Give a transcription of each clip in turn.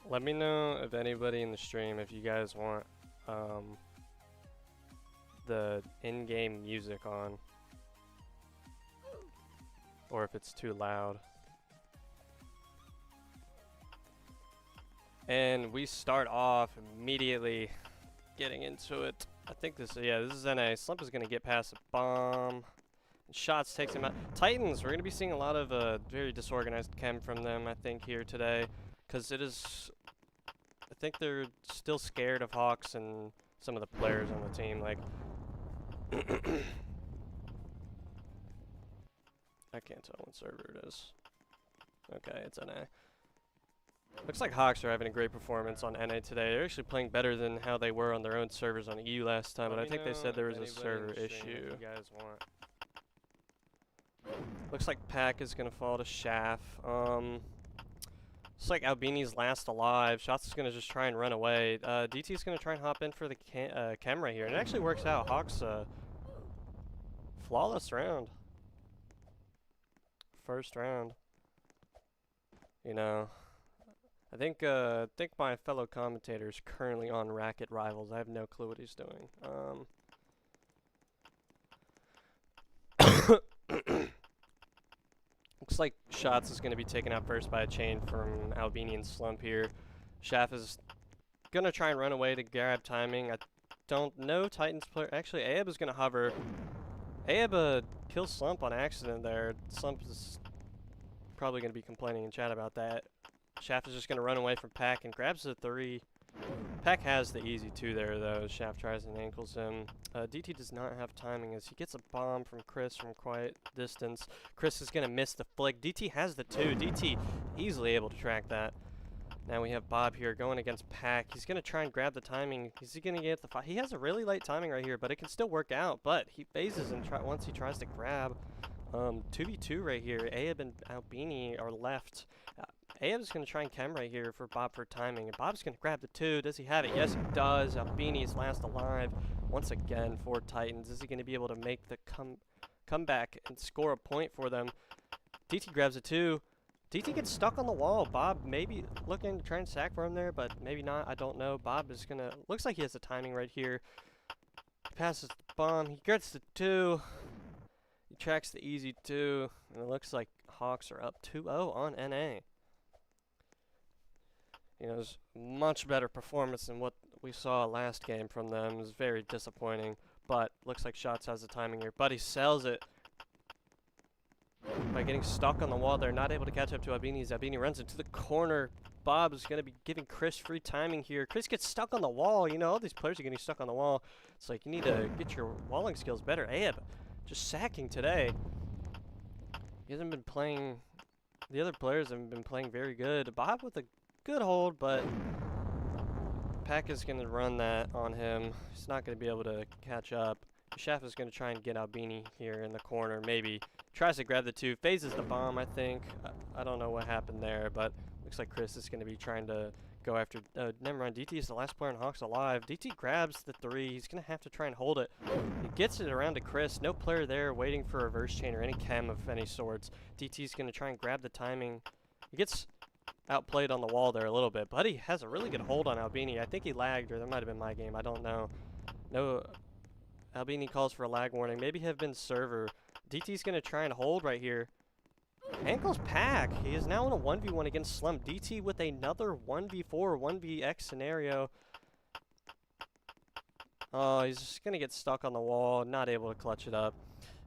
let me know if anybody in the stream, if you guys want the in-game music on, or if it's too loud. And we start off immediately getting into it. I think this is NA. Slump is going to get past a bomb. Shots takes him out. Titans, we're going to be seeing a lot of very disorganized chem from them, I think, here today. Because it is... I think they're still scared of Hawks and some of the players on the team. Like... I can't tell what server it is. Okay, it's NA. Looks like Hawks are having a great performance on NA today. They're actually playing better than how they were on their own servers on EU last time, but I think they said there was a server issue. You guys want. Looks like Pack is going to fall to Shaft. Looks like Albini's last alive. Shots is going to just try and run away. DT is going to try and hop in for the chem right here. And it actually works out. Hawks, flawless round. First round. You know, I think my fellow commentator is currently on Racket Rivals. I have no clue what he's doing. Looks like Shots is going to be taken out first by a chain from Albini and Slump here. Shaft is going to try and run away to grab timing. I don't know Titans player. Actually, Aeb is going to hover. Aeb kills Slump on accident there. Slump is probably going to be complaining in chat about that. Shaft is just going to run away from Pack and grabs the 3. Pack has the easy 2 there, though. Shaft tries and ankles him. DT does not have timing as he gets a bomb from Chris from quite distance. Chris is going to miss the flick. DT has the 2. DT easily able to track that. Now we have Bob here going against Pack. He's going to try and grab the timing. Is he going to get the 5? He has a really late timing right here, but it can still work out. But he phases and once he tries to grab. 2v2 right here. Aeb and Albini are left. Aeb is going to try and chem right here for Bob for timing. And Bob's going to grab the 2. Does he have it? Yes, he does. Albini is last alive. Once again for Titans. Is he going to be able to make the comeback and score a point for them? DT grabs a 2. DT gets stuck on the wall. Bob maybe looking to try and sack for him there, but maybe not. I don't know. Bob is going to... Looks like he has the timing right here. He passes the bomb. He gets the 2. He tracks the easy 2. And it looks like Hawks are up 2-0 on NA. You know, it was much better performance than what we saw last game from them. It was very disappointing, but looks like Shots has the timing here. But he sells it by getting stuck on the wall. They're not able to catch up to Albini. Albini runs into the corner. Bob is going to be giving Chris free timing here. Chris gets stuck on the wall. You know, all these players are getting stuck on the wall. It's like you need to get your walling skills better. Aeb just sacking today. He hasn't been playing. The other players haven't been playing very good. Bob with a good hold, but Pack is going to run that on him. He's not going to be able to catch up. Shaft is going to try and get Albini here in the corner. Maybe tries to grab the 2. Phases the bomb, I think. I don't know what happened there, but looks like Chris is going to be trying to go after... never mind. DT is the last player in Hawks alive. DT grabs the 3. He's going to have to try and hold it. He gets it around to Chris. No player there waiting for a reverse chain or any chem of any sorts. DT is going to try and grab the timing. He gets... outplayed on the wall there a little bit, but he has a really good hold on Albini. I think he lagged, or that might have been my game. I don't know. No, Albini calls for a lag warning. Maybe have been server. DT's going to try and hold right here. Ankles Pack. He is now in a 1v1 against Slump. DT with another 1v4, 1vx scenario. Oh, he's just going to get stuck on the wall, not able to clutch it up.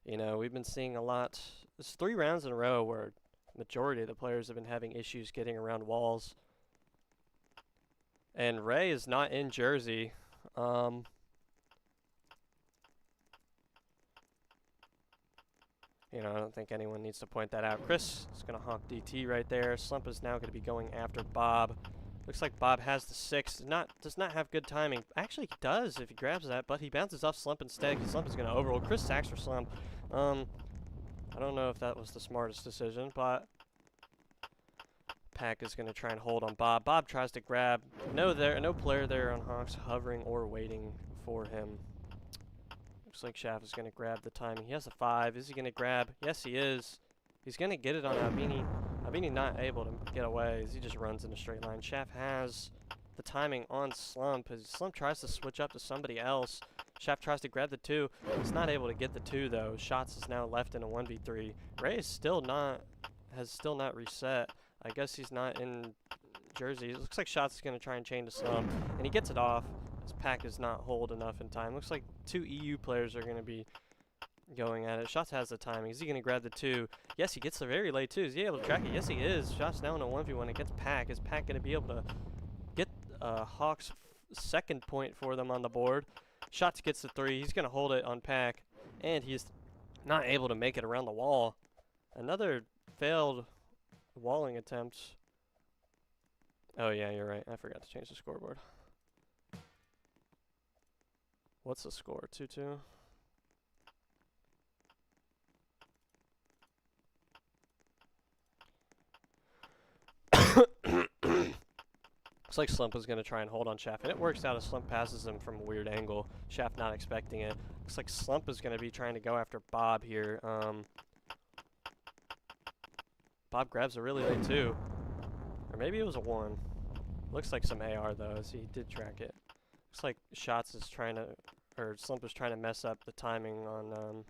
You know, we've been seeing a lot. There's 3 rounds in a row where majority of the players have been having issues getting around walls. And Ray is not in Jersey. You know, I don't think anyone needs to point that out. Chris is going to honk DT right there. Slump is now going to be going after Bob. Looks like Bob has the 6. Does not have good timing. Actually, he does if he grabs that, but he bounces off Slump instead because Slump is going to overroll. Chris sacks for Slump. I don't know if that was the smartest decision, but Pack is going to try and hold on Bob. Bob tries to grab. No player there on Hawks hovering or waiting for him. Looks like Shaft is going to grab the timing. He has a 5. Is he going to grab? Yes, he is. He's going to get it on Albini. Albini not able to get away as he just runs in a straight line. Shaft has the timing on Slump as Slump tries to switch up to somebody else. Shaft tries to grab the 2. He's not able to get the 2 though. Shots is now left in a 1v3. Ray is still not, has still not reset. I guess he's not in Jersey. It looks like Shots is going to try and chain to Slump, and he gets it off. His pack does not hold enough in time. Looks like 2 EU players are going to be going at it. Shots has the timing. Is he going to grab the 2? Yes, he gets the very late 2. Is he able to track it? Yes, he is. Shots now in a 1v1 against Pack. Is Pack going to be able to get Hawks' second point for them on the board? Shots gets the 3. He's going to hold it on Pack, and he's not able to make it around the wall. Another failed walling attempt. Oh, yeah, you're right. I forgot to change the scoreboard. What's the score? 2-2? Looks like Slump is going to try and hold on Shaft, and it works out as Slump passes him from a weird angle. Shaft not expecting it. Looks like Slump is going to be trying to go after Bob here. Bob grabs a really late 2. Or maybe it was a 1. Looks like some AR though, as he did track it. Looks like Shots is trying to, or Slump is trying to mess up the timing on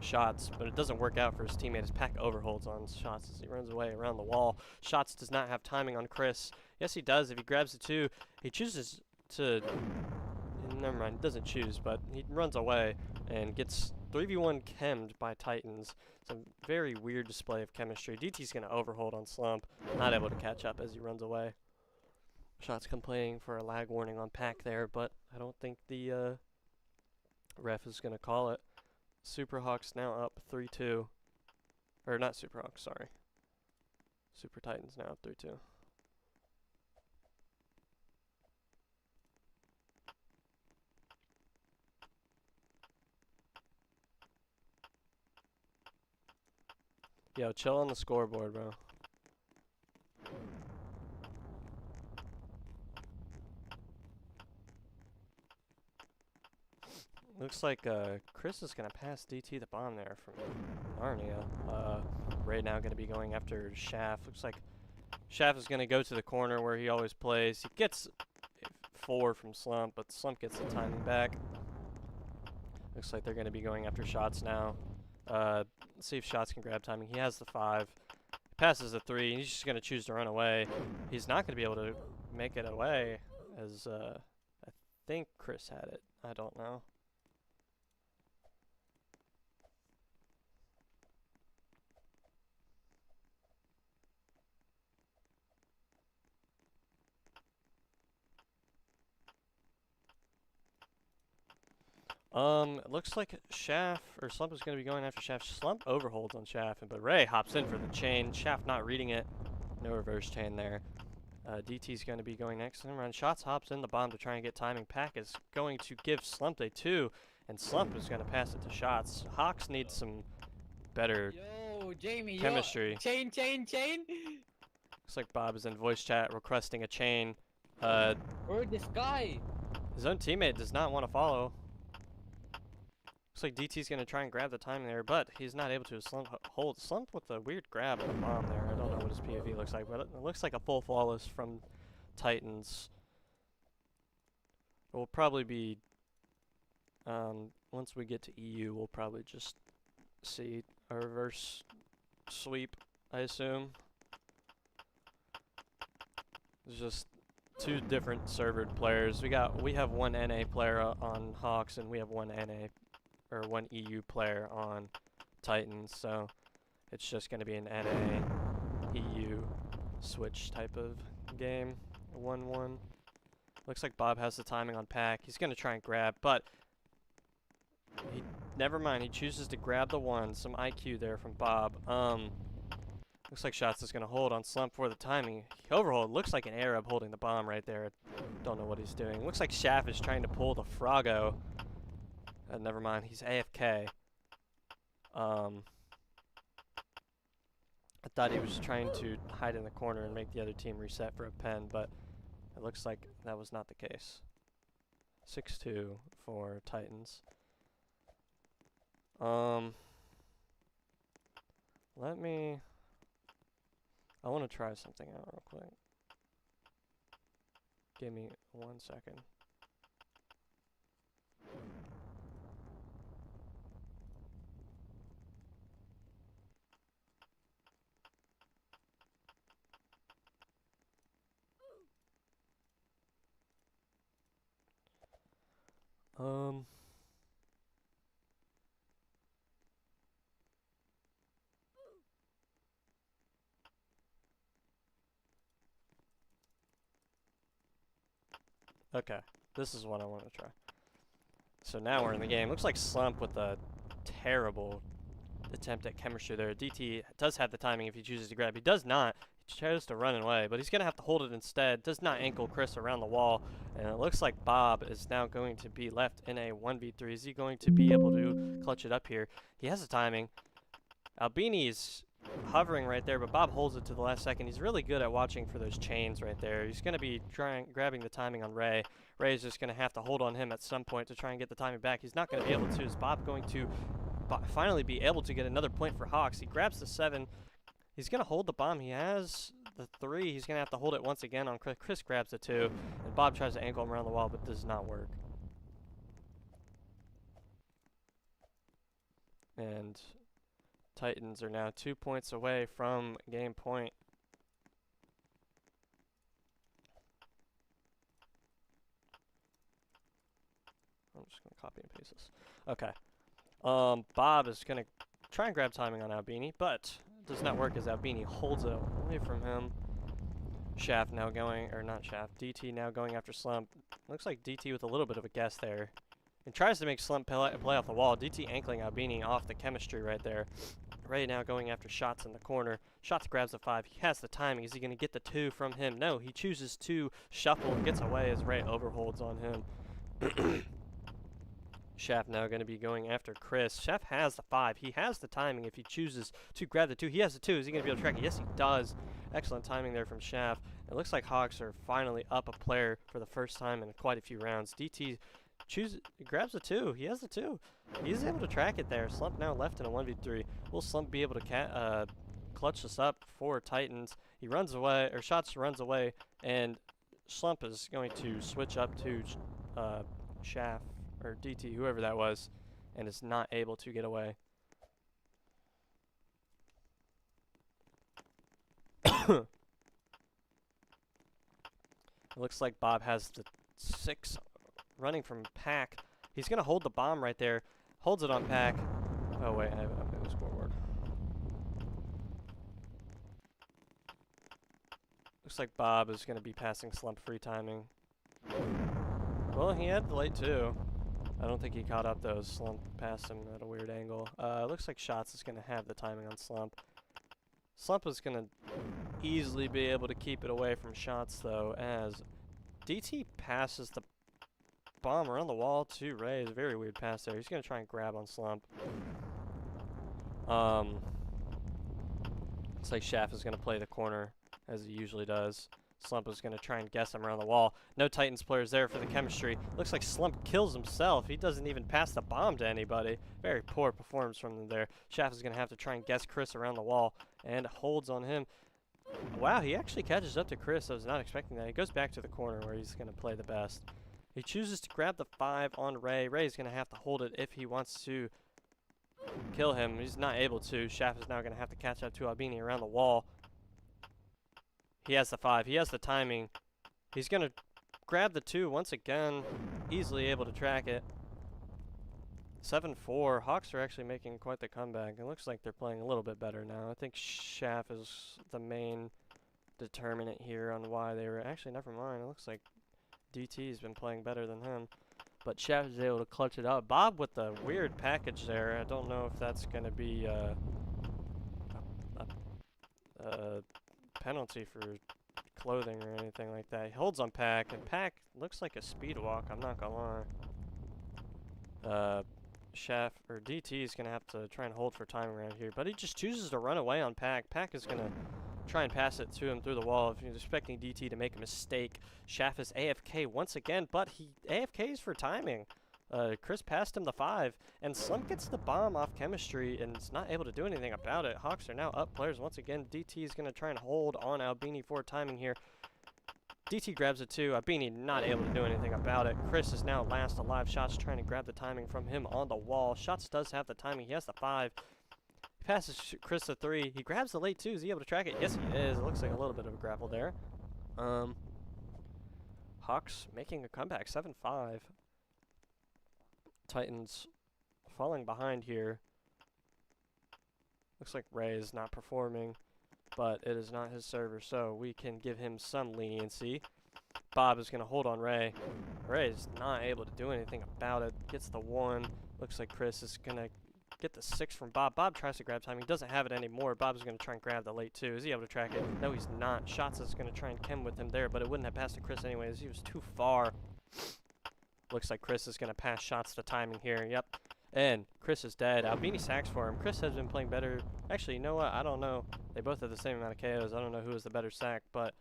Shots, but it doesn't work out for his teammate. His pack overholds on Shots as he runs away around the wall. Shots does not have timing on Chris. Yes, he does. If he grabs the 2, he chooses to, never mind, he doesn't choose, but he runs away and gets 3v1 chemmed by Titans. It's a very weird display of chemistry. DT's going to overhold on Slump, not able to catch up as he runs away. Shots complaining for a lag warning on Pack there, but I don't think the ref is going to call it. Superhawks now up 3-2. Or not Superhawks, sorry. Super Titans now up 3-2. Yo, chill on the scoreboard, bro. Looks like Chris is going to pass DT the bomb there from Narnia. Ray now going to be going after Shaft. Looks like Shaft is going to go to the corner where he always plays. He gets 4 from Slump, but Slump gets the timing back. Looks like they're going to be going after Shots now. Let's see if Shots can grab timing. He has the 5. He passes the 3. He's just going to choose to run away. He's not going to be able to make it away as I think Chris had it. I don't know. It looks like Shaft, or Slump is going to be going after Shaft. Slump overholds on Shaft, but Ray hops in for the chain. Shaft not reading it. No reverse chain there. DT's going to be going next. And run. Shots hops in the bomb to try and get timing. Pack is going to give Slump a 2, and Slump is going to pass it to Shots. Hawks need some better Jamie, chemistry. Chain. Looks like Bob is in voice chat requesting a chain. Where's this guy? His own teammate does not want to follow. Looks like DT's going to try and grab the timing there, but he's not able to. Slump hold. Slump with a weird grab of the bomb there. I don't know what his POV looks like, but it looks like a full flawless from Titans. It will probably be, once we get to EU, we'll probably just see a reverse sweep, I assume. There's just 2 different servered players. We have 1 NA player on Hawks, and we have 1 or 1 EU player on Titans, so it's just going to be an NA EU switch type of game. 1-1. Looks like Bob has the timing on Pack. He's going to try and grab, but never mind. He chooses to grab the 1. Some IQ there from Bob. Looks like Shots is going to hold on Slump for the timing. He overhold. Looks like an Arab holding the bomb right there. Don't know what he's doing. Looks like Shaft is trying to pull the Froggo. Never mind, he's AFK. I thought he was trying to hide in the corner and make the other team reset for a pen, but it looks like that was not the case. 6-2 for Titans. Let me... I want to try something out real quick. Give me 1 second. Okay, this is what I want to try. So now we're in the game. Looks like Slump with a terrible attempt at chemistry there. DT does have the timing if he chooses to grab. He does not. He chose to run away, but he's going to have to hold it instead. Does not ankle Chris around the wall. And it looks like Bob is now going to be left in a 1v3. Is he going to be able to clutch it up here? He has the timing. Albini's hovering right there, but Bob holds it to the last second. He's really good at watching for those chains right there. He's going to be grabbing the timing on Ray. Ray's just going to have to hold on him at some point to try and get the timing back. He's not going to be able to. Is Bob going to finally be able to get another point for Hawks? He grabs the 7. He's going to hold the bomb. He has the 3. He's going to have to hold it once again on Chris. Chris grabs the 2, and Bob tries to ankle him around the wall, but does not work. And Titans are now 2 points away from game point. I'm just going to copy and paste this. Okay. Bob is going to try and grab timing on Albini, but does not work as Albini holds it away from him. Shaft now going, or not Shaft, DT now going after Slump. Looks like DT with a little bit of a guess there. And tries to make Slump play off the wall. DT ankling Albini off the chemistry right there. Ray now going after Shots in the corner. Shots grabs the 5. He has the timing. Is he going to get the 2 from him? No, he chooses to shuffle and gets away as Ray overholds on him. Shaft now going to be going after Chris. Shaft has the 5. He has the timing if he chooses to grab the 2. He has the 2. Is he going to be able to track it? Yes, he does. Excellent timing there from Shaft. It looks like Hawks are finally up a player for the first time in quite a few rounds. DT grabs the 2. He has the 2. He's able to track it there. Slump now left in a 1v3. Will Slump be able to clutch this up for Titans? He runs away, or Shots runs away, and Slump is going to switch up to Shaft, or DT, whoever that was, and is not able to get away. It looks like Bob has the 6 running from Pack. He's going to hold the bomb right there. Holds it on Pack. Oh, wait, I made the scoreboard. Looks like Bob is going to be passing Slump free timing. Well, he had the late 2. I don't think he caught up though. Slump passed him at a weird angle. Looks like Shots is going to have the timing on Slump. Slump is going to easily be able to keep it away from Shots though, as DT passes the bomb around the wall to Ray. It's a very weird pass there. He's going to try and grab on Slump. Looks like Shaft is going to play the corner as he usually does. Slump is going to try and guess him around the wall. No Titans players there for the chemistry. Looks like Slump kills himself. He doesn't even pass the bomb to anybody. Very poor performance from them there. Shaft is going to have to try and guess Chris around the wall and holds on him. Wow, he actually catches up to Chris. I was not expecting that. He goes back to the corner where he's going to play the best. He chooses to grab the 5 on Ray. Ray's going to have to hold it if he wants to kill him. He's not able to. Shaft is now going to have to catch up to Albini around the wall. He has the 5. He has the timing. He's going to grab the 2 once again. Easily able to track it. 7-4. Hawks are actually making quite the comeback. It looks like they're playing a little bit better now. I think Shaft is the main determinant here on why they were... Actually, never mind. It looks like DT's been playing better than him. But Shaft is able to clutch it up. Bob with the weird package there. I don't know if that's going to be a penalty for clothing or anything like that. He holds on Pack, and Pack looks like a speed walk, I'm not gonna lie. Shaft, or DT is gonna have to try and hold for time around here, but he just chooses to run away on Pack. Pack is gonna try and pass it to him through the wall if he's expecting DT to make a mistake. Shaft is AFK once again, but he AFKs for timing. Chris passed him the 5, and Slump gets the bomb off chemistry and is not able to do anything about it. Hawks are now up players once again. DT is going to try and hold on Albini for timing here. DT grabs it too. Albini not able to do anything about it. Chris is now last alive. Shots trying to grab the timing from him on the wall. Shots does have the timing. He has the 5. He passes Chris the 3. He grabs the late 2. Is he able to track it? Yes, he is. It looks like a little bit of a grapple there. Hawks making a comeback, 7-5. Titans falling behind here. Looks like Ray is not performing, but it is not his server, so we can give him some leniency. Bob is going to hold on Ray. Ray is not able to do anything about it. Gets the 1. Looks like Chris is going to get the 6 from Bob. Bob tries to grab time. He doesn't have it anymore. Bob's going to try and grab the late 2. Is he able to track it? No, he's not. Shots is going to try and chem with him there, but it wouldn't have passed to Chris anyways. He was too far. Looks like Chris is going to pass Shots to timing here. Yep. And Chris is dead. Albini sacks for him. Chris has been playing better. Actually, you know what? I don't know. They both have the same amount of KOs. I don't know who is the better sack, but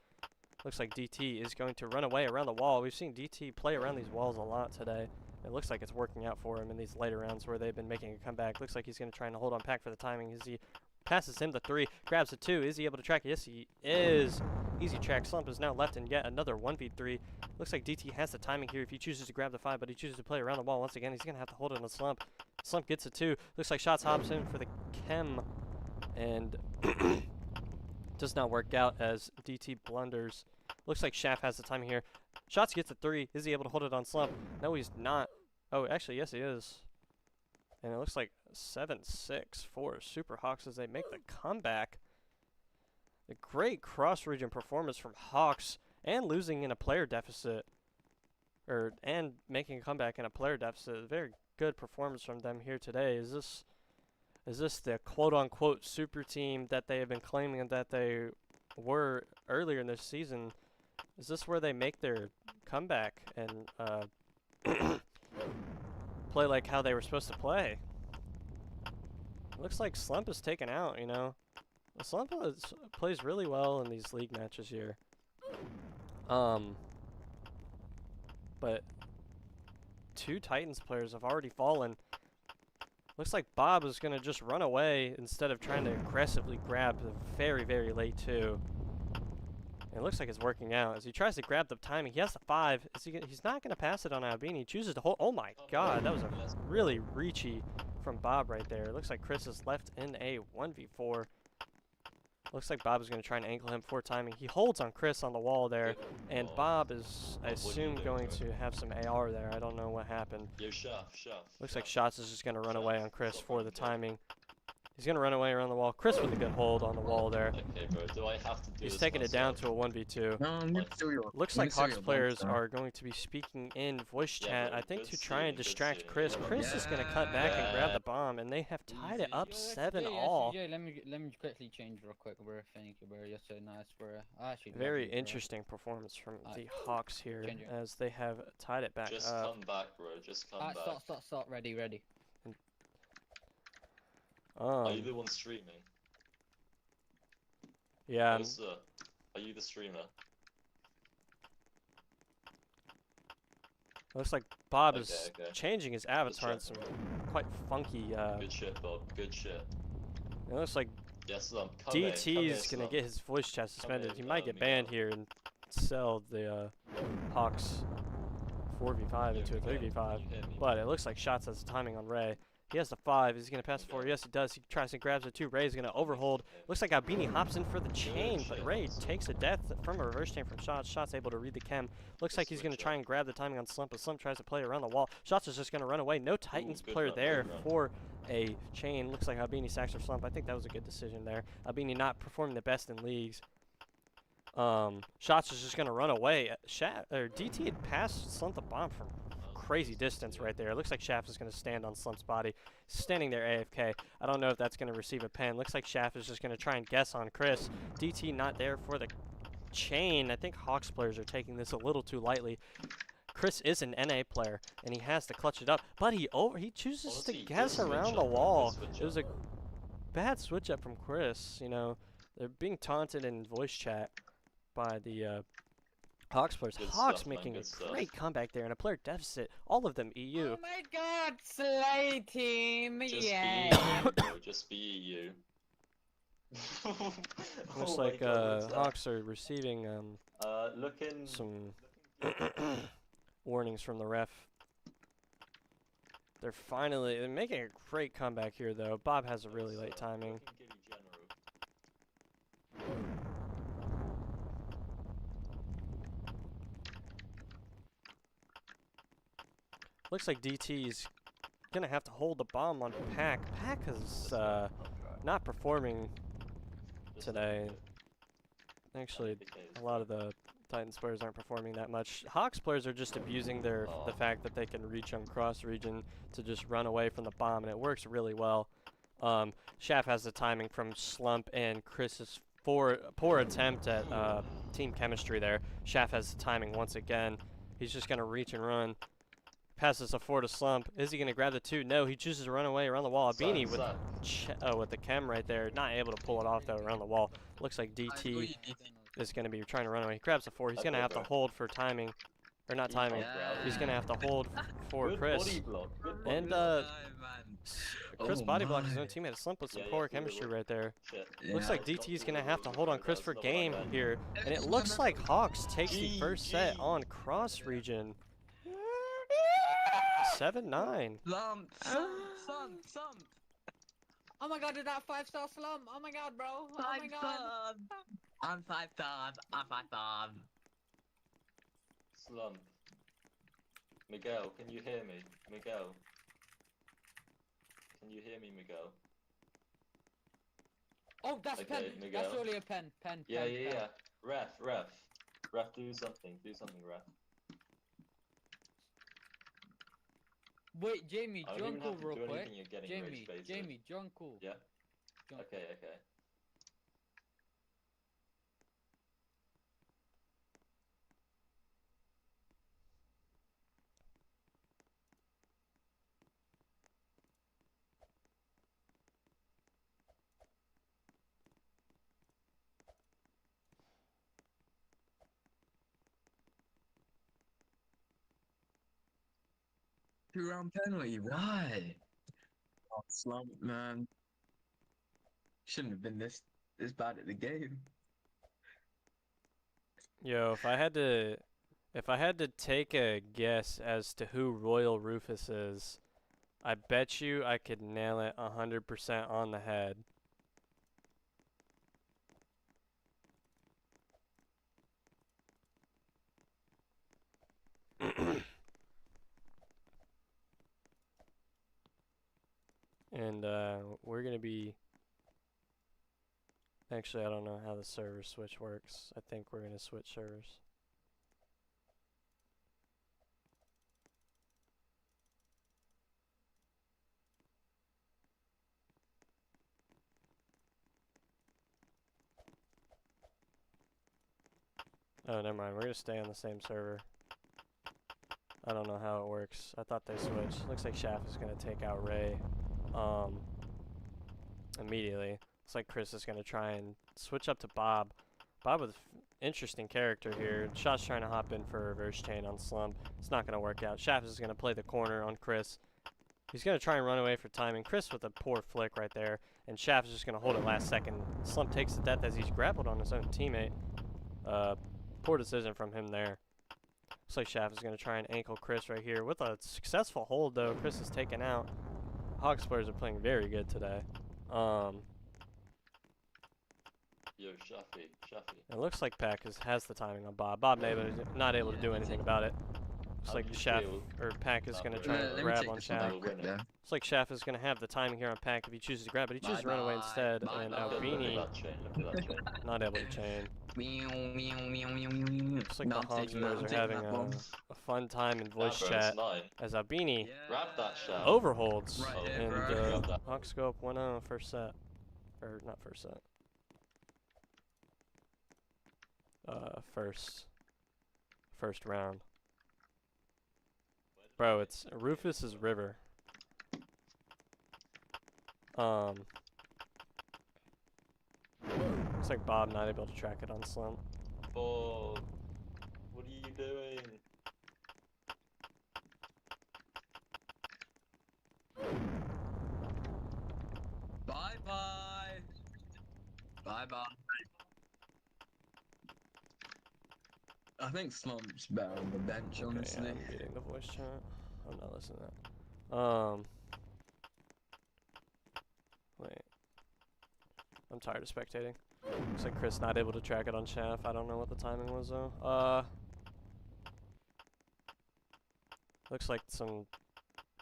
looks like DT is going to run away around the wall. We've seen DT play around these walls a lot today. It looks like it's working out for him in these later rounds where they've been making a comeback. Looks like he's going to try and hold on Pack for the timing as he passes him the 3, grabs the 2. Is he able to track it? Yes, he is. Easy track. Slump is now left in yet another 1v3. Looks like DT has the timing here if he chooses to grab the 5, but he chooses to play around the wall once again. He's going to have to hold it on Slump. Slump gets a 2. Looks like Shots hops in for the chem, and does not work out as DT blunders. Looks like Shaft has the timing here. Shots gets a 3. Is he able to hold it on Slump? No, he's not. Oh, actually, yes, he is. And it looks like 7-6 for Super Hawks as they make the comeback. A great cross-region performance from Hawks, and losing in a player deficit, and making a comeback in a player deficit. A very good performance from them here today. Is this the quote-unquote super team that they have been claiming that they were earlier in this season? Is this where they make their comeback and play like how they were supposed to play? Looks like Slump is taken out, you know. Slump plays really well in these league matches here. But 2 Titans players have already fallen. Looks like Bob is going to just run away instead of trying to aggressively grab the very, very late 2. And it looks like it's working out. As he tries to grab the timing, he has the 5. He's not going to pass it on Albini. He chooses to hold. Oh my god, that was a really reachy from Bob right there. It looks like Chris is left in a 1v4. Looks like Bob is going to try and ankle him for timing. He holds on Chris on the wall there, and Bob is, I assume, going to have some AR there. I don't know what happened. Looks like Shots is just going to run away on Chris for the timing. He's going to run away around the wall. Chris with a good hold on the wall there. Okay, bro, do I have to do He's this taking it down myself? to a 1v2. No, Looks like Hawks players are going to be speaking in voice chat, I think, to try and distract Chris. Chris is going to cut back and grab the bomb, and they have tied it up 7-all. Yeah, let me quickly change real quick, bro. Thank you, bro. You're so nice, bro. Actually, Very interesting performance from the Hawks here as they have tied it back Just up. come back, bro. Just come back. Stop. Ready. Are you the one streaming? Yeah. Yes, sir. Are you the streamer? Looks like Bob Okay, is okay. changing his avatar in some quite funky. Good shit, Bob. Good shit. It looks like Yes, come DT is gonna get his voice chat suspended. He might get banned here and sell the Hawks 4v5 into a 3v5. But it looks like Shots has the timing on Ray. He has the 5. Is he going to pass it forward? Yes, he does. He tries and grabs it too. Ray's going to overhold. Looks like Albini hops in for the chain, but Ray takes a death from a reverse chain from Shots. Shots able to read the chem. Looks like he's going to try and grab the timing on Slump, but Slump tries to play around the wall. Shots is just going to run away. No Titans player there for a chain. Looks like Albini sacks or Slump. I think that was a good decision there. Albini not performing the best in leagues. Shots is just going to run away. DT had passed Slump the bomb from crazy distance right there. It looks like Shaft is going to stand on Slump's body. Standing there AFK. I don't know if that's going to receive a pen. Looks like Shaft is just going to try and guess on Chris. DT not there for the chain. I think Hawks players are taking this a little too lightly. Chris is an NA player, and he has to clutch it up. But he chooses to guess around the wall. It was a bad switch up from Chris. You know, they're being taunted in voice chat by the Hawks players. Good Hawks stuff, man, making good a stuff. great comeback there and a player deficit. All of them EU. Oh my god, Slay team! Just Yeah. be you, bro. Just be you. Looks Oh my like God, what's that? Hawks are receiving Looking. some looking good. warnings from the ref. They're making a great comeback here though. Bob has a really late timing. Looking giddy general. Looks like DT's gonna have to hold the bomb on Pack. Pack is not performing Just today. looking good. Actually, The case, a lot of the Titans players aren't performing that much. Hawks players are just abusing the Oh. fact that they can reach on cross region to just run away from the bomb, and it works really well. Shaft has the timing from Slump and Chris's poor attempt at team chemistry there. Shaft has the timing once again. He's just gonna reach and run. Passes a 4 to Slump. Is he gonna grab the 2? No, he chooses to run away around the wall. Beanie with the chem right there, not able to pull it off though around the wall. Looks like DT is going to be trying to run away. He grabs the 4. He's going to have to hold for timing. Or not timing. He's going to have to hold for Good Chris. body block. Good body And block. Chris Oh body blocked his my. own teammate. Slump with some Yeah, poor yeah, chemistry really. right there. Shit. Looks Yeah. like DT's going to have to hold on Chris for game here. And it looks like Hawks takes the first set on cross region. 7-9. Slump. Oh my god, did that 5-star slump? Oh my god, bro. Oh my god. I'm 5-star. Slump. Miguel, can you hear me? Miguel. Can you hear me, Miguel? Oh, that's Okay, pen. Miguel. That's surely a pen. Pen. Yeah, pen, yeah, pen. yeah. Ref. Ref, do something. Do something, ref. Wait, Jamie, I don't join even call have to real do quick. anything, you're getting Jamie, rage baited. Jamie, join call. Yeah? Join Okay, okay. Two-round penalty. Why? Oh, Slump, man. Shouldn't have been this bad at the game. Yo, if I had to take a guess as to who Royal Rufus is, I bet you I could nail it 100% on the head. And we're gonna be. Actually, I don't know how the server switch works. I think we're gonna switch servers. Oh, never mind. We're gonna stay on the same server. I don't know how it works. I thought they switched. Looks like Shaft is gonna take out Ray immediately. Looks like Chris is gonna try and switch up to Bob. Bob with interesting character here. Shot's trying to hop in for a reverse chain on Slump. It's not gonna work out. Shaft is gonna play the corner on Chris. He's gonna try and run away for timing. Chris with a poor flick right there, and Shaft is just gonna hold it last second. Slump takes the death as he's grappled on his own teammate. Poor decision from him there. Looks like Shaft is going to try and ankle Chris right here. With a successful hold, though, Chris is taken out. Hawks players are playing very good today. Yo, Shafi. It looks like Pack has the timing on Bob. Bob not able to do anything about it. Looks How like do you Shaft feel? or Pack is going to Let try me and Let me grab check on this Shaft. one quick there. Looks like Shaft is going to have the timing here on Pack if he chooses to grab, but he chooses to run away Bye-bye. instead. And Bye-bye. Look at Albini that chain. Look at that chain. not able to chain. Looks Looks like the Hawks players are having a fun time in voice Nah, bro, it's chat nine. as Albini Grab that Shaft. overholds. Right Oh, there, And bro. Grab that. Hawks go up 1-0 first set. Or not first set. First round. Bro, it's Rufus's River. Looks like Bob not able to track it on Slump. Oh, what are I think Slump's better on the bench, Okay, honestly. yeah, I'm muting the voice chat. I'm not listening to that. Wait. I'm tired of spectating. Looks like Chris not able to track it on Chaff. I don't know what the timing was though. Looks like some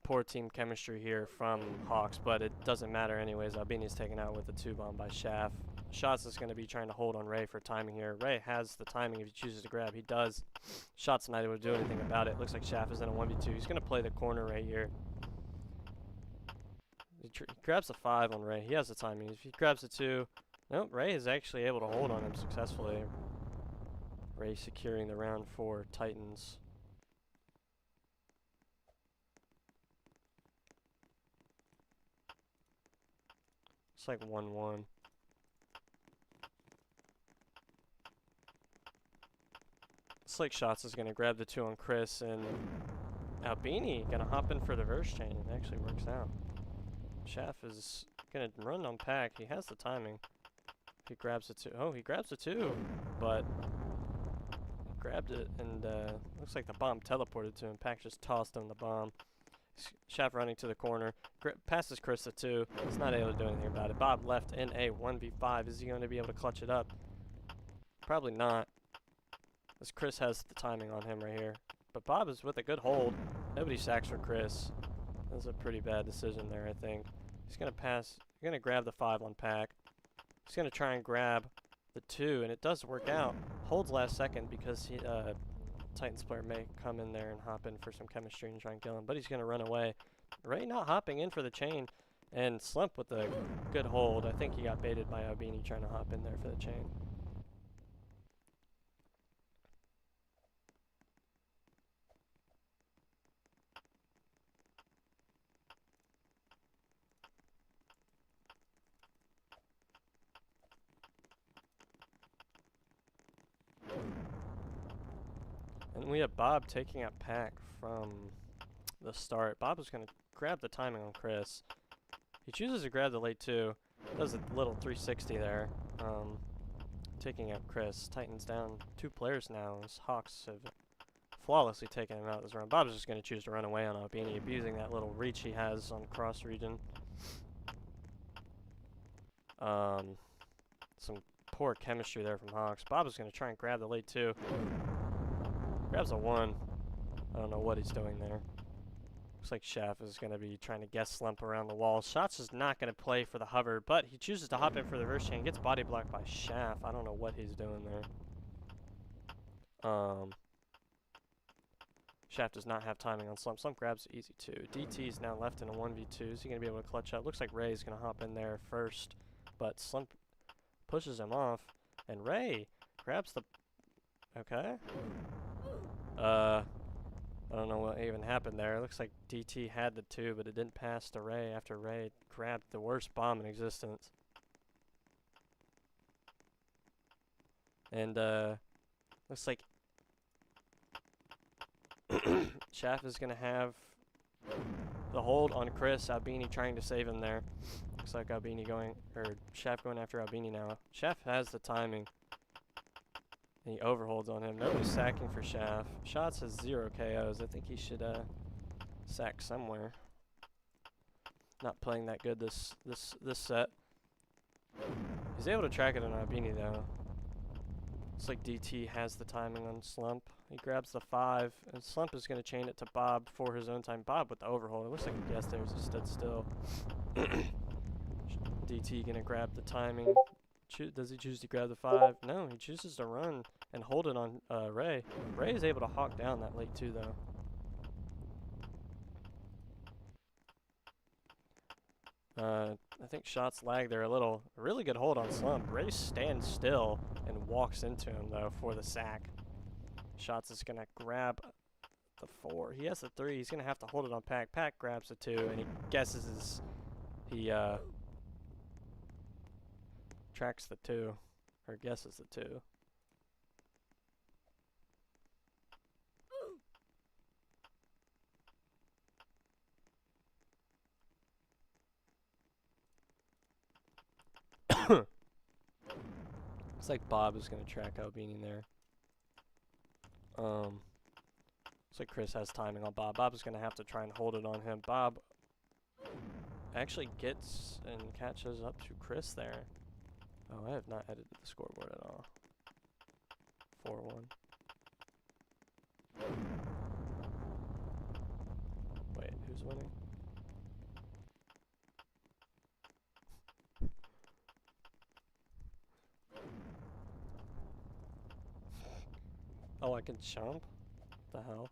poor team chemistry here from Hawks, but it doesn't matter anyways. Albini's taken out with a 2-bomb by Chaff. Shots is going to be trying to hold on Ray for timing here. Ray has the timing if he chooses to grab. He does. Shots not able to do anything about it. Looks like Chaff is in a 1v2. He's going to play the corner right here. He grabs the 5 on Ray. He has the timing. If he grabs the 2, nope, Ray is actually able to hold on him successfully. Ray securing the round for Titans. It's like 1-1. Looks like Shots is going to grab the 2 on Chris, and Albini going to hop in for the verse chain. It actually works out. Chaff is going to run on Pack. He has the timing. He grabs the 2. Oh, he grabs the 2, but he grabbed it, and looks like the bomb teleported to him. Pack just tossed him the bomb. Chaff running to the corner. Passes Chris the 2. He's not able to do anything about it. Bob left in a 1v5. Is he going to be able to clutch it up? Probably not, as Chris has the timing on him right here. But Bob is with a good hold. Nobody sacks for Chris. That was a pretty bad decision there, I think. He's going to pass. He's going to grab the 5 on Pack. He's going to try and grab the 2, and it does work out. Holds last second because he, Titans player may come in there and hop in for some chemistry and try and kill him, but he's going to run away. Ray not hopping in for the chain, and Slump with a good hold. I think he got baited by Albini trying to hop in there for the chain. And we have Bob taking out Pack from the start. Bob is going to grab the timing on Chris. He chooses to grab the late 2. Does a little 360 there. Taking out Chris. Titans down 2 players now as Hawks have flawlessly taken him out this round. Bob's just going to choose to run away on Albini, abusing that little reach he has on cross region. Some poor chemistry there from Hawks. Bob is going to try and grab the late 2. Grabs a 1. I don't know what he's doing there. Looks like Chaff is going to be trying to guess Slump around the wall. Shots is not going to play for the hover, but he chooses to hop in for the reverse chain. Gets body blocked by Chaff. I don't know what he's doing there. Chaff does not have timing on Slump. Slump grabs the easy 2. DT is now left in a 1v2. Is he going to be able to clutch up? Looks like Ray's going to hop in there first, but Slump pushes him off, and Ray grabs the... Okay. I don't know what even happened there. It looks like DT had the 2, but it didn't pass to Ray after Ray grabbed the worst bomb in existence. And, looks like Chaff is going to have the hold on Chris. Albini trying to save him there. Looks like Albini going, or Chaff going after Albini now. Chaff has the timing. And he overholds on him. Nobody's sacking for Chaff. Shots has 0 KOs. I think he should sack somewhere. Not playing that good this set. He's able to track it on Albini though. Looks like DT has the timing on Slump. He grabs the 5, and Slump is going to chain it to Bob for his own time. Bob with the overhold. It looks like he guessed there as he stood still. DT going to grab the timing. Does he choose to grab the 5? No, he chooses to run and hold it on Ray. Ray is able to hawk down that late 2 though. I think shots lag there a little. A really good hold on Slump. Ray stands still and walks into him though for the sack. Shots is gonna grab the 4. He has the 3. He's gonna have to hold it on Pack. Pack grabs the 2 and he guesses he tracks the 2 or guesses the 2. Looks like Bob is going to track Albini there. Looks like Chris has timing on Bob. Bob's gonna have to try and hold it on him. Bob actually gets and catches up to Chris there. Oh, I have not edited the scoreboard at all. 4-1. Wait, who's winning? Oh, I can jump? The hell?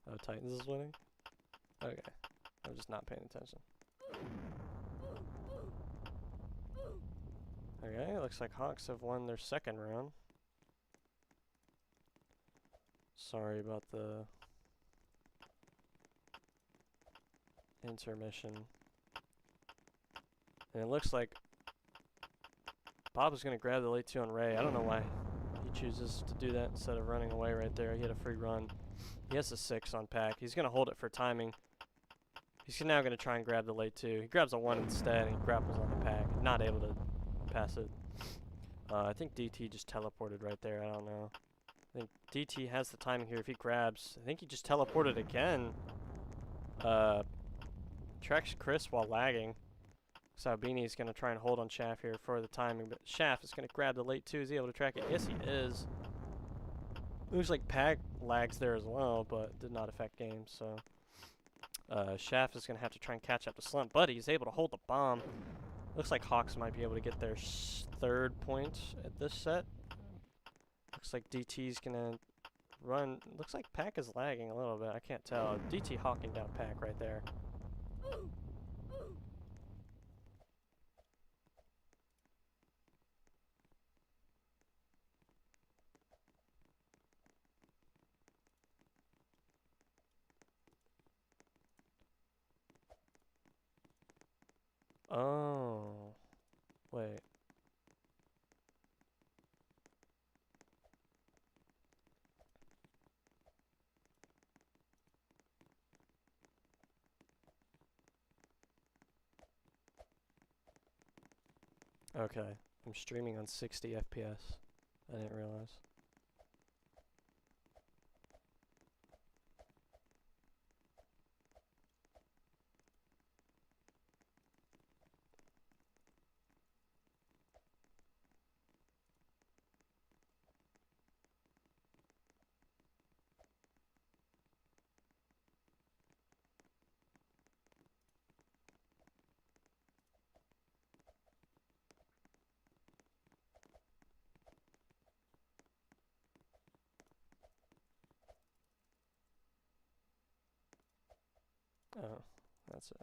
Oh, Titans is winning? Okay. I'm just not paying attention. Okay, looks like Hawks have won their second round. Sorry about the intermission. And it looks like Bob is going to grab the late 2 on Ray. I don't know why he chooses to do that instead of running away right there. He had a free run. He has a 6 on Pack. He's going to hold it for timing. He's now going to try and grab the late 2. He grabs a 1 instead and he grapples on the Pack. Not able to pass it. I think DT just teleported right there. I don't know. I think DT has the timing here if he grabs. I think he just teleported again. Tracks Chris while lagging. So Beanie's going to try and hold on Shaft here for the timing, but Shaft is going to grab the late 2. Is he able to track it? Yes, he is. Looks like Pack lags there as well, but did not affect game, so Shaft is going to have to try and catch up to Slump, but he's able to hold the bomb. Looks like Hawks might be able to get their 3rd point at this set. Looks like DT's going to run. Looks like Pack is lagging a little bit. I can't tell. DT hawking down Pack right there. Oh. Wait. Okay. I'm streaming on 60 FPS. I didn't realize. Oh, that's it.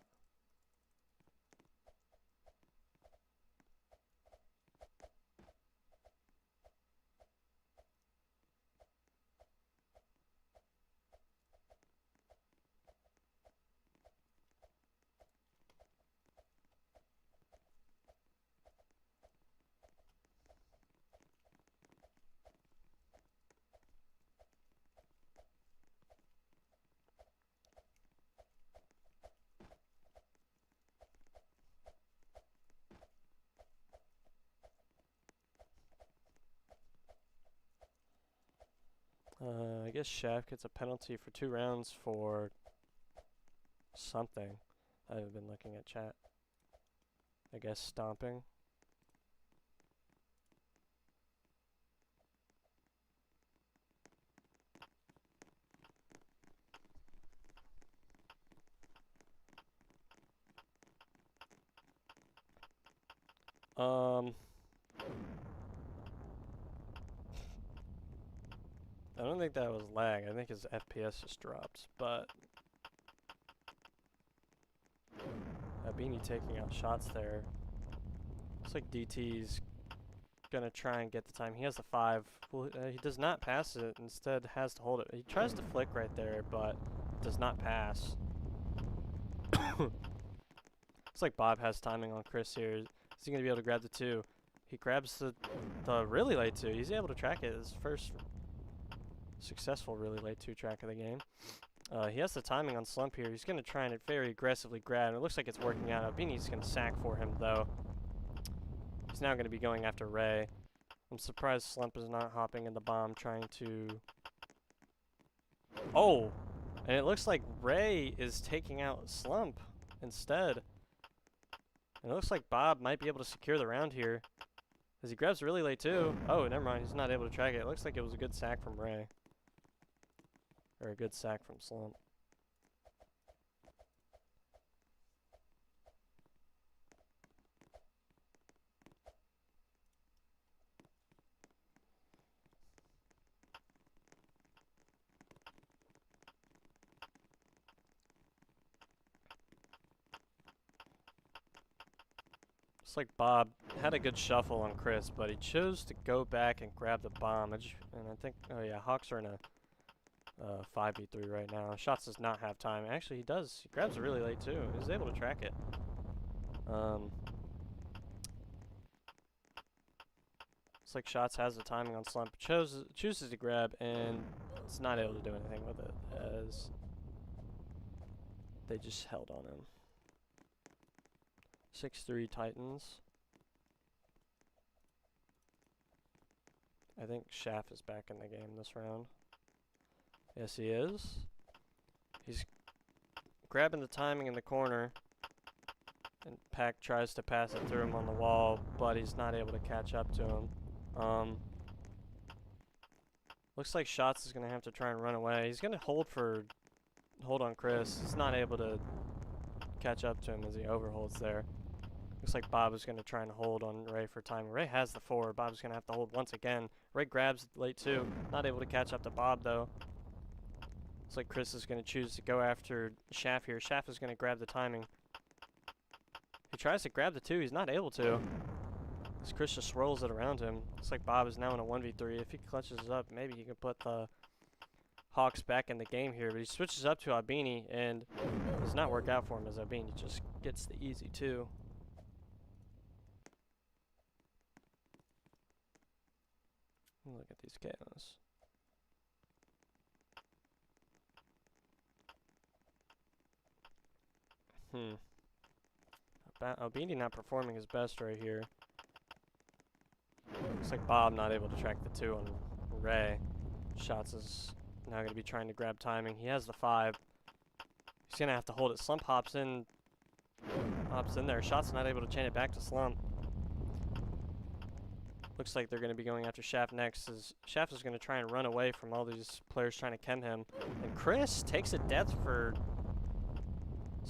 I guess Shaft gets a penalty for 2 rounds for something. I haven't been looking at chat. I guess stomping. I don't think that was lag. I think his FPS just dropped, but Beanie taking out shots there. Looks like DT's gonna try and get the time. He has the 5. Well, he does not pass it. Instead, has to hold it. He tries to flick right there, but does not pass. Looks like Bob has timing on Chris here. Is he gonna be able to grab the 2? He grabs the really late 2. He's able to track it. His first successful really late 2 track of the game. He has the timing on Slump here. He's going to try and very aggressively grab. It looks like it's working out. Beanie's going to sack for him, though. He's now going to be going after Ray. I'm surprised Slump is not hopping in the bomb, trying to Oh, and it looks like Ray is taking out Slump instead. And it looks like Bob might be able to secure the round here. As he grabs really late too. Oh, never mind. He's not able to track it. It looks like it was a good sack from Ray. Or a good sack from Slump. Looks like Bob had a good shuffle on Chris, but he chose to go back and grab the bomb. And I think, oh yeah, Hawks are in a 5v3 right now. Shots does not have time. Actually, he does. He grabs it really late too. He's able to track it. Looks like Shots has the timing on Slump. Chooses to grab, and it's not able to do anything with it, as they just held on him. 6-3 Titans. I think Shaft is back in the game this round. Yes, he is. He's grabbing the timing in the corner, and Pack tries to pass it through him on the wall, but he's not able to catch up to him. Looks like Shots is gonna have to try and run away. He's gonna hold on Chris. He's not able to catch up to him as he overholds there. Looks like Bob is gonna try and hold on Ray for time. Ray has the 4. Bob's gonna have to hold once again. Ray grabs late too. Not able to catch up to Bob though. Looks like Chris is gonna choose to go after Shaft here. Shaft is gonna grab the timing. He tries to grab the 2. He's not able to. As Chris just swirls it around him. Looks like Bob is now in a 1v3. If he clutches up, maybe he can put the Hawks back in the game here. But he switches up to Albini, and it does not work out for him as Albini just gets the easy 2. Look at these KOs. Albini not performing his best right here. Looks like Bob not able to track the 2 on Ray. Shots is now going to be trying to grab timing. He has the 5. He's going to have to hold it. Slump hops in there. Shots not able to chain it back to Slump. Looks like they're going to be going after Shaft next, as Shaft is going to try and run away from all these players trying to chem him. And Chris takes a death for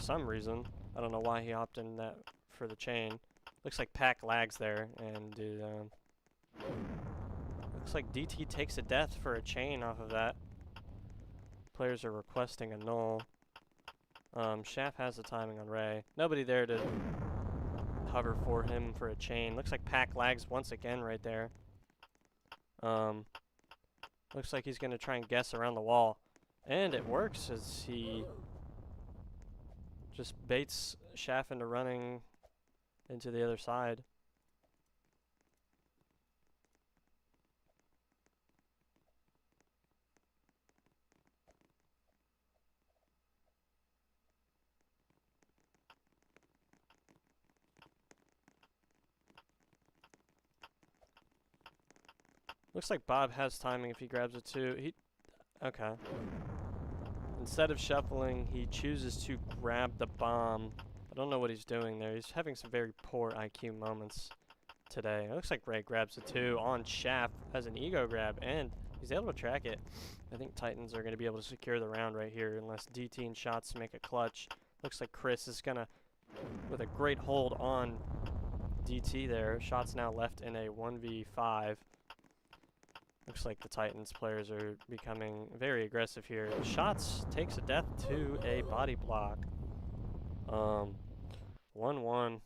some reason. I don't know why he opted in that for the chain. Looks like Pack lags there, and looks like DT takes a death for a chain off of that. Players are requesting a null. Shaft has the timing on Ray. Nobody there to hover for him for a chain. Looks like Pack lags once again right there. Looks like he's going to try and guess around the wall. And it works, as he just baits Shaft into running into the other side. Looks like Bob has timing if he grabs it too. Okay. Instead of shuffling, he chooses to grab the bomb. I don't know what he's doing there. He's having some very poor IQ moments today. It looks like Ray grabs it too on Shaft as an ego grab, and he's able to track it. I think Titans are going to be able to secure the round right here unless DT and Shots make a clutch. Looks like Chris is going to, with a great hold on DT there. Shots now left in a 1v5. Looks like the Titans players are becoming very aggressive here. Shots takes a death to a body block. 1-1.